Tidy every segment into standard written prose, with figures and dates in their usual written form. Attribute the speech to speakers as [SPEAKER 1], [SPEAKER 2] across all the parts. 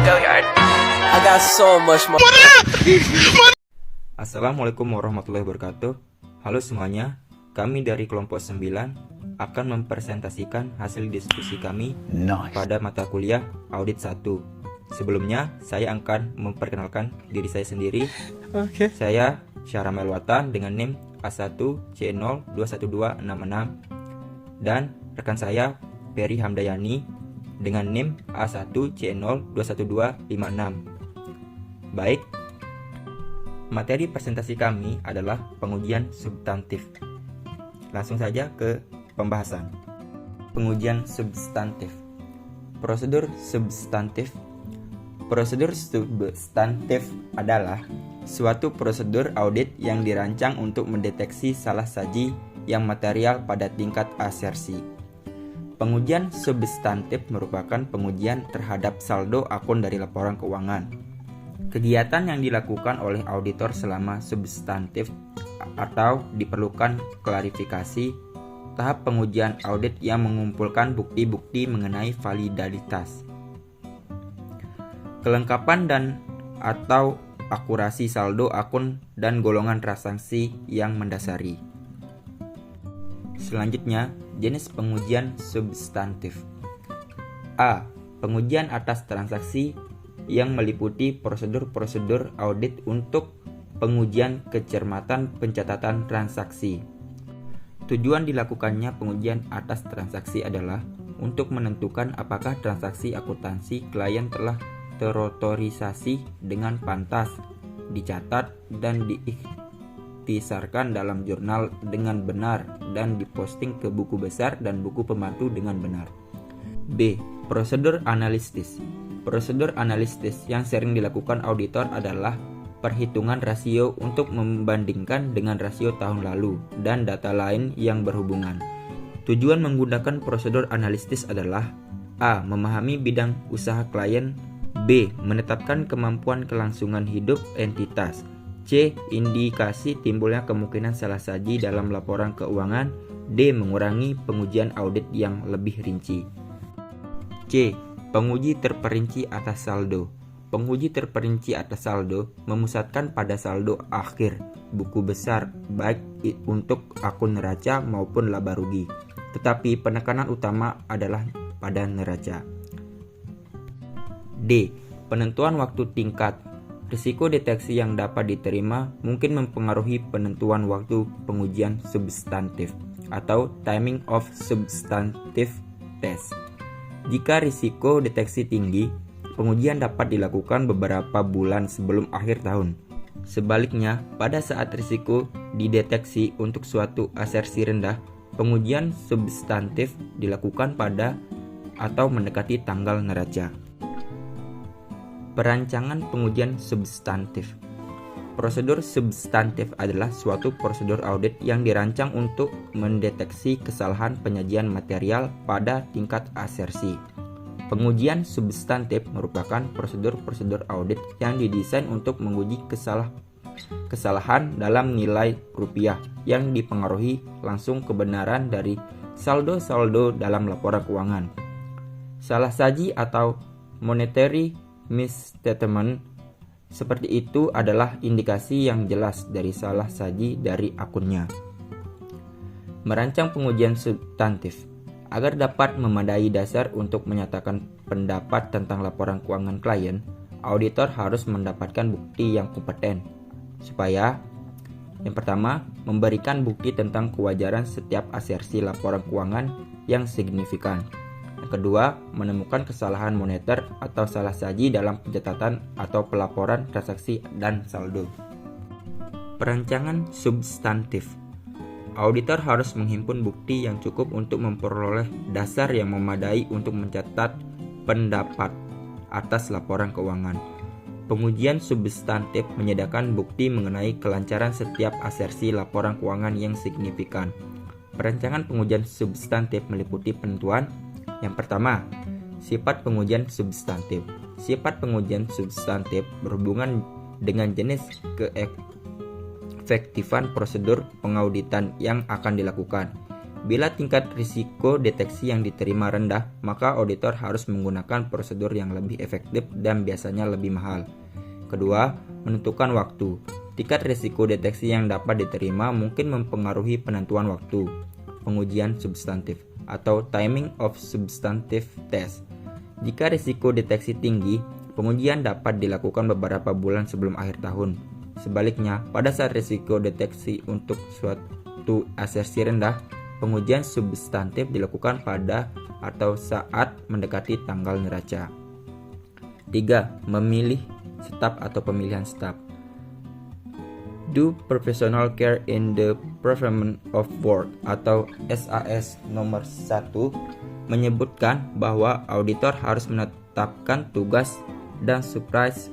[SPEAKER 1] Billiard. I got so much more.
[SPEAKER 2] Assalamualaikum warahmatullahi wabarakatuh. Halo semuanya, kami dari kelompok 9 akan mempresentasikan hasil diskusi kami pada mata kuliah Audit 1. Sebelumnya, saya akan memperkenalkan diri saya sendiri. Saya Syahramel Watan dengan NIM A1C021266 dan rekan saya Peri Hamdayani dengan NIM A1C021256. Baik, materi presentasi kami adalah pengujian substantif. Langsung saja ke pembahasan. Pengujian substantif. Prosedur substantif. Prosedur substantif adalah suatu prosedur audit yang dirancang untuk mendeteksi salah saji yang material pada tingkat asersi. Pengujian substantif merupakan pengujian terhadap saldo akun dari laporan keuangan. Kegiatan yang dilakukan oleh auditor selama substantif atau diperlukan klarifikasi tahap pengujian audit yang mengumpulkan bukti-bukti mengenai validitas, kelengkapan dan atau akurasi saldo akun dan golongan transaksi yang mendasari. Selanjutnya, jenis pengujian substantif. A. Pengujian atas transaksi yang meliputi prosedur-prosedur audit untuk pengujian kecermatan pencatatan transaksi. Tujuan dilakukannya pengujian atas transaksi adalah untuk menentukan apakah transaksi akuntansi klien telah terotorisasi dengan pantas, dicatat dan diikhtisarkan dalam jurnal dengan benar dan diposting ke buku besar dan buku pembantu dengan benar. B. Prosedur analisis. Prosedur analisis yang sering dilakukan auditor adalah perhitungan rasio untuk membandingkan dengan rasio tahun lalu dan data lain yang berhubungan. Tujuan menggunakan prosedur analisis adalah A. Memahami bidang usaha klien. B. Menetapkan kemampuan kelangsungan hidup entitas. C. Indikasi timbulnya kemungkinan salah saji dalam laporan keuangan. D. Mengurangi pengujian audit yang lebih rinci. C. Penguji terperinci atas saldo. Penguji terperinci atas saldo memusatkan pada saldo akhir buku besar baik untuk akun neraca maupun laba rugi, tetapi penekanan utama adalah pada neraca. D. Penentuan waktu tingkat. Risiko deteksi yang dapat diterima mungkin mempengaruhi penentuan waktu pengujian substantif atau timing of substantive test. Jika risiko deteksi tinggi, pengujian dapat dilakukan beberapa bulan sebelum akhir tahun. Sebaliknya, pada saat risiko dideteksi untuk suatu asersi rendah, pengujian substantif dilakukan pada atau mendekati tanggal neraca. Perancangan pengujian substantif. Prosedur substantif adalah suatu prosedur audit yang dirancang untuk mendeteksi kesalahan penyajian material pada tingkat asersi. Pengujian substantif merupakan prosedur-prosedur audit yang didesain untuk menguji kesalahan dalam nilai rupiah yang dipengaruhi langsung kebenaran dari saldo-saldo dalam laporan keuangan. Salah saji atau monetary misstatement seperti itu adalah indikasi yang jelas dari salah saji dari akunnya. Merancang pengujian substantif. Agar dapat memadai dasar untuk menyatakan pendapat tentang laporan keuangan klien, auditor harus mendapatkan bukti yang kompeten, supaya yang pertama, memberikan bukti tentang kewajaran setiap asersi laporan keuangan yang signifikan. Yang kedua, menemukan kesalahan moneter atau salah saji dalam pencatatan atau pelaporan transaksi dan saldo. Perancangan substantif. Auditor harus menghimpun bukti yang cukup untuk memperoleh dasar yang memadai untuk mencatat pendapat atas laporan keuangan. Pengujian substantif menyediakan bukti mengenai kelancaran setiap asersi laporan keuangan yang signifikan. Perancangan pengujian substantif meliputi penentuan. Yang pertama, sifat pengujian substantif. Sifat pengujian substantif berhubungan dengan jenis keefektifan prosedur pengauditan yang akan dilakukan. Bila tingkat risiko deteksi yang diterima rendah, maka auditor harus menggunakan prosedur yang lebih efektif dan biasanya lebih mahal. Kedua, menentukan waktu. Tingkat risiko deteksi yang dapat diterima mungkin mempengaruhi penentuan waktu pengujian substantif atau timing of substantive test. Jika risiko deteksi tinggi, pengujian dapat dilakukan beberapa bulan sebelum akhir tahun. Sebaliknya, pada saat risiko deteksi untuk suatu asersi rendah, pengujian substantif dilakukan pada atau saat mendekati tanggal neraca. 3. Memilih staf atau pemilihan staf. Do professional care in the performance of work atau SAS nomor 1 menyebutkan bahwa auditor harus menetapkan tugas dan surprise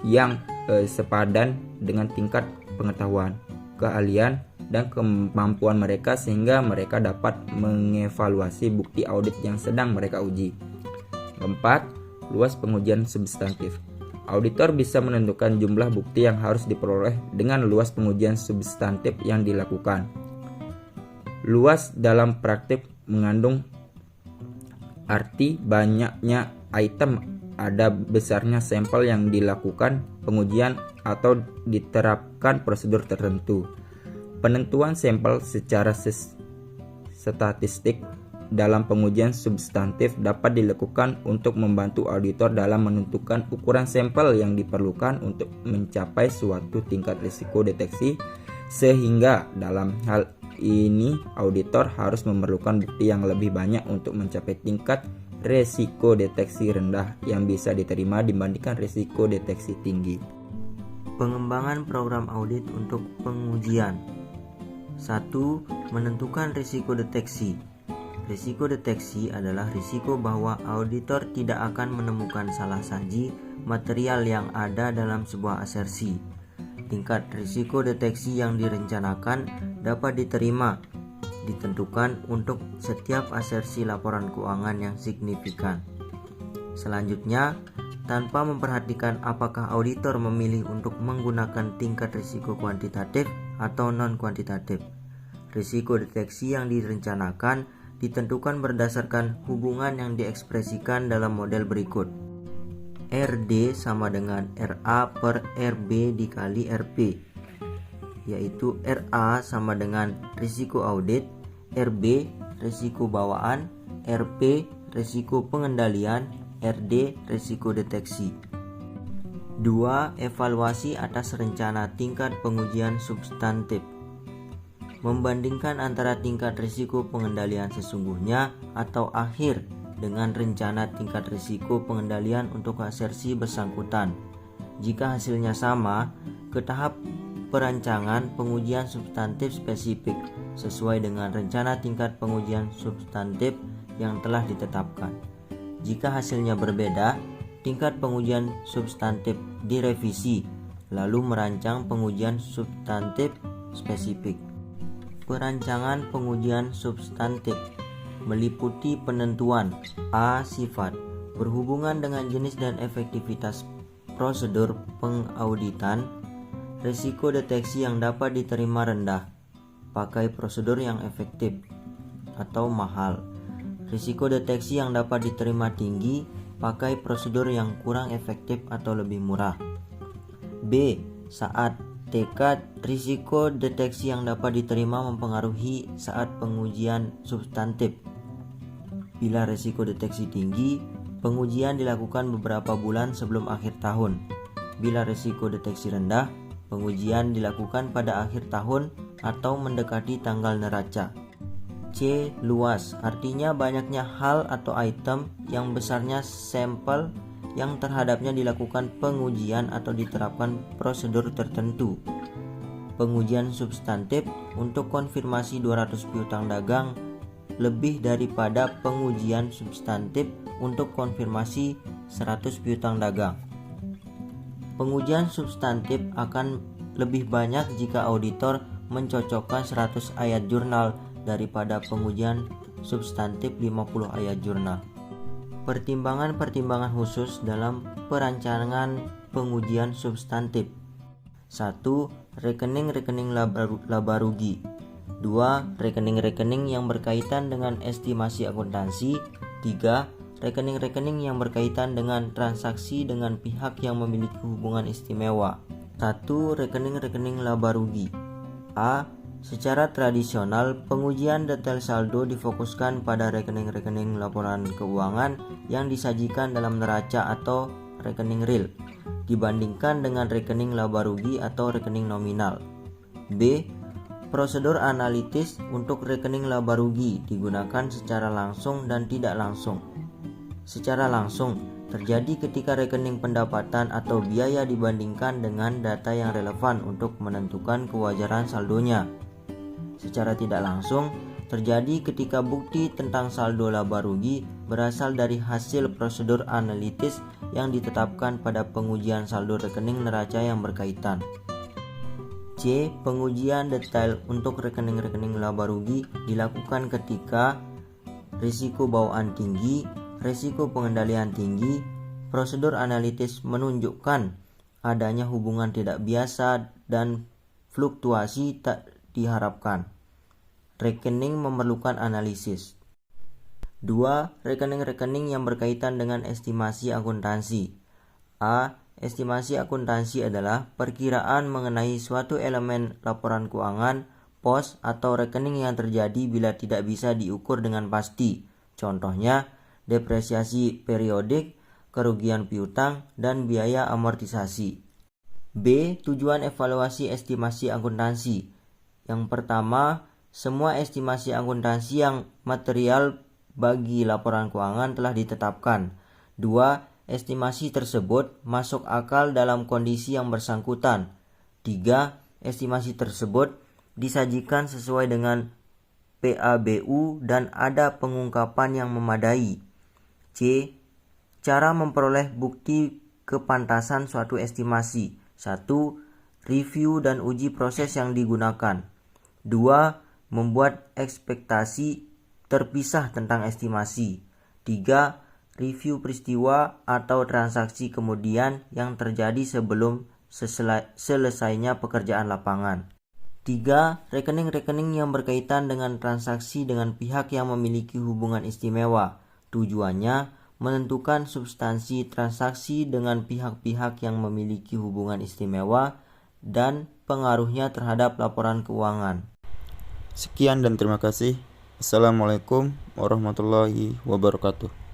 [SPEAKER 2] yang sepadan dengan tingkat pengetahuan, keahlian, dan kemampuan mereka sehingga mereka dapat mengevaluasi bukti audit yang sedang mereka uji. Keempat, luas pengujian substantif. Auditor bisa menentukan jumlah bukti yang harus diperoleh dengan luas pengujian substantif yang dilakukan. Luas dalam praktik mengandung arti banyaknya item, ada besarnya sampel yang dilakukan pengujian atau diterapkan prosedur tertentu. Penentuan sampel secara statistik dalam pengujian substantif dapat dilakukan untuk membantu auditor dalam menentukan ukuran sampel yang diperlukan untuk mencapai suatu tingkat risiko deteksi, sehingga dalam hal ini auditor harus memerlukan bukti yang lebih banyak untuk mencapai tingkat risiko deteksi rendah yang bisa diterima dibandingkan risiko deteksi tinggi.
[SPEAKER 3] Pengembangan program audit untuk pengujian. 1. Menentukan risiko deteksi. Risiko deteksi adalah risiko bahwa auditor tidak akan menemukan salah saji material yang ada dalam sebuah asersi. Tingkat risiko deteksi yang direncanakan dapat ditentukan untuk setiap asersi laporan keuangan yang signifikan. Selanjutnya, tanpa memperhatikan apakah auditor memilih untuk menggunakan tingkat risiko kuantitatif atau non-kuantitatif, risiko deteksi yang direncanakan ditentukan berdasarkan hubungan yang diekspresikan dalam model berikut. RD sama dengan RA per RB dikali RP, yaitu RA sama dengan risiko audit, RB risiko bawaan, RP risiko pengendalian, RD risiko deteksi. 2. Evaluasi atas rencana tingkat pengujian substantif. Membandingkan antara tingkat risiko pengendalian sesungguhnya atau akhir dengan rencana tingkat risiko pengendalian untuk asersi bersangkutan. Jika hasilnya sama, ke tahap perancangan pengujian substantif spesifik sesuai dengan rencana tingkat pengujian substantif yang telah ditetapkan. Jika hasilnya berbeda, tingkat pengujian substantif direvisi, lalu merancang pengujian substantif spesifik. Perancangan pengujian substantif meliputi penentuan A. Sifat berhubungan dengan jenis dan efektivitas prosedur pengauditan, risiko deteksi yang dapat diterima rendah, pakai prosedur yang efektif atau mahal, risiko deteksi yang dapat diterima tinggi, pakai prosedur yang kurang efektif atau lebih murah. B. Saat tingkat risiko deteksi yang dapat diterima mempengaruhi saat pengujian substantif. Bila risiko deteksi tinggi, pengujian dilakukan beberapa bulan sebelum akhir tahun. Bila risiko deteksi rendah, pengujian dilakukan pada akhir tahun atau mendekati tanggal neraca. C. Luas, artinya banyaknya hal atau item yang besarnya sampel yang terhadapnya dilakukan pengujian atau diterapkan prosedur tertentu. Pengujian substantif untuk konfirmasi 200 piutang dagang lebih daripada pengujian substantif untuk konfirmasi 100 piutang dagang. Pengujian substantif akan lebih banyak jika auditor mencocokkan 100 ayat jurnal daripada pengujian substantif 50 ayat jurnal. Pertimbangan-pertimbangan khusus dalam perancangan pengujian substantif. 1. Rekening-rekening laba rugi. 2. 2. Rekening-rekening yang berkaitan dengan estimasi akuntansi. 3. Rekening-rekening yang berkaitan dengan transaksi dengan pihak yang memiliki hubungan istimewa. 1. Rekening-rekening laba rugi. A. Secara tradisional, pengujian detail saldo difokuskan pada rekening-rekening laporan keuangan yang disajikan dalam neraca atau rekening real, dibandingkan dengan rekening laba rugi atau rekening nominal. B. Prosedur analitis untuk rekening laba rugi digunakan secara langsung dan tidak langsung. Secara langsung terjadi ketika rekening pendapatan atau biaya dibandingkan dengan data yang relevan untuk menentukan kewajaran saldonya. Secara tidak langsung terjadi ketika bukti tentang saldo laba rugi berasal dari hasil prosedur analitis yang ditetapkan pada pengujian saldo rekening neraca yang berkaitan. C. Pengujian detail untuk rekening-rekening laba rugi dilakukan ketika risiko bawaan tinggi, risiko pengendalian tinggi, prosedur analitis menunjukkan adanya hubungan tidak biasa dan fluktuasi tak diharapkan. Rekening memerlukan analisis. 2. Rekening-rekening yang berkaitan dengan estimasi akuntansi. A. Estimasi akuntansi adalah perkiraan mengenai suatu elemen laporan keuangan, pos, atau rekening yang terjadi bila tidak bisa diukur dengan pasti. Contohnya, depresiasi periodik, kerugian piutang, dan biaya amortisasi. B. Tujuan evaluasi estimasi akuntansi. Yang pertama, semua estimasi akuntansi yang material bagi laporan keuangan telah ditetapkan. 2. Estimasi tersebut masuk akal dalam kondisi yang bersangkutan. 3. Estimasi tersebut disajikan sesuai dengan PABU dan ada pengungkapan yang memadai. C. Cara memperoleh bukti kepantasan suatu estimasi. 1. Review dan uji proses yang digunakan. 2. Membuat ekspektasi terpisah tentang estimasi. 3. Review peristiwa atau transaksi kemudian yang terjadi sebelum selesainya pekerjaan lapangan. 3. Rekening-rekening yang berkaitan dengan transaksi dengan pihak yang memiliki hubungan istimewa. Tujuannya menentukan substansi transaksi dengan pihak-pihak yang memiliki hubungan istimewa dan pengaruhnya terhadap laporan keuangan.
[SPEAKER 2] Sekian dan terima kasih. Assalamualaikum warahmatullahi wabarakatuh.